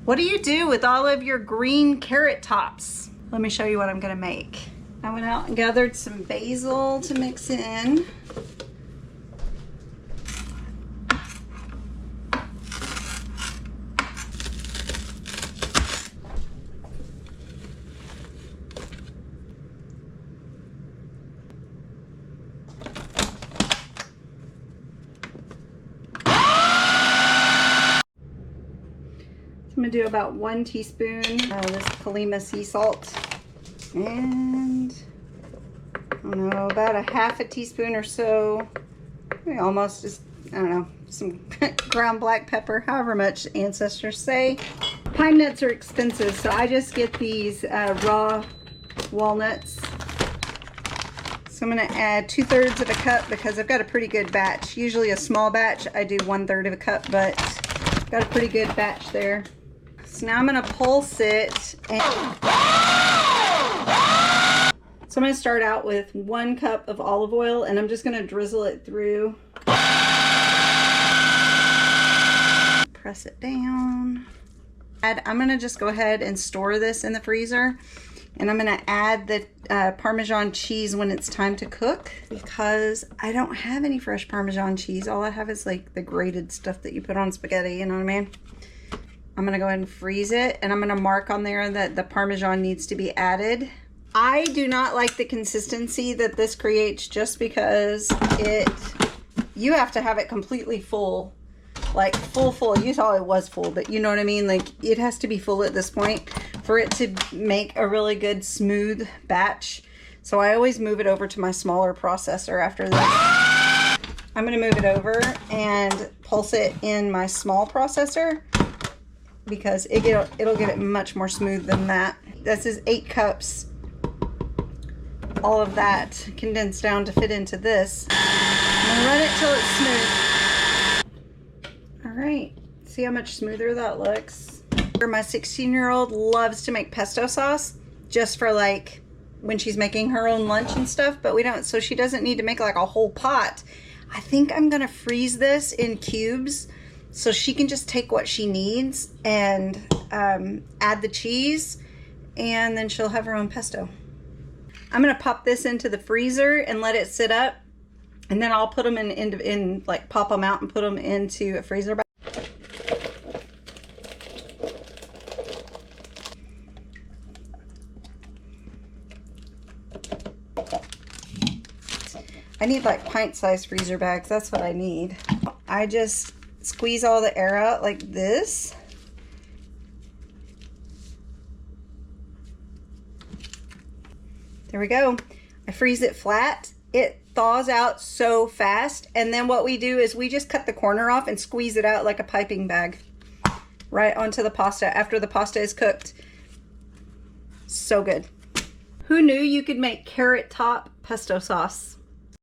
What do you do with all of your green carrot tops? Let me show you what I'm gonna make. I went out and gathered some basil to mix in. I'm gonna do about 1 teaspoon of this Kalima sea salt, and I don't know, about a half a teaspoon or so, almost just, I don't know, some ground black pepper, however much ancestors say. Pine nuts are expensive, so I just get these raw walnuts. So I'm gonna add 2/3 of a cup because I've got a pretty good batch. Usually a small batch, I do 1/3 of a cup, but got a pretty good batch there. So now I'm gonna pulse it, and so I'm gonna start out with 1 cup of olive oil, and I'm just gonna drizzle it through. Press it down. I'm gonna just go ahead and store this in the freezer, and I'm gonna add the Parmesan cheese when it's time to cook, because I don't have any fresh Parmesan cheese. All I have is like the grated stuff that you put on spaghetti, you know what I mean? I'm gonna go ahead and freeze it, and I'm gonna mark on there that the Parmesan needs to be added. I do not like the consistency that this creates, just because you have to have it completely full, like full. You saw it was full, but you know what I mean? Like, it has to be full at this point for it to make a really good smooth batch. So I always move it over to my smaller processor after this. I'm gonna move it over and pulse it in my small processor, because it'll get it much more smooth than that. This is 8 cups. All of that condensed down to fit into this. I'm gonna run it till it's smooth. All right, see how much smoother that looks? My 16-year-old loves to make pesto sauce just for like when she's making her own lunch and stuff, but we don't, so she doesn't need to make like a whole pot. I think I'm gonna freeze this in cubes, so she can just take what she needs and add the cheese, and then she'll have her own pesto. I'm gonna pop this into the freezer and let it sit up, and then I'll put them in like pop them out and put them into a freezer bag. I need like pint-sized freezer bags. That's what I need. I just squeeze all the air out like this. There we go. I freeze it flat. It thaws out so fast, and then what we do is we just cut the corner off and squeeze it out like a piping bag right onto the pasta after the pasta is cooked. So good. Who knew you could make carrot top pesto sauce?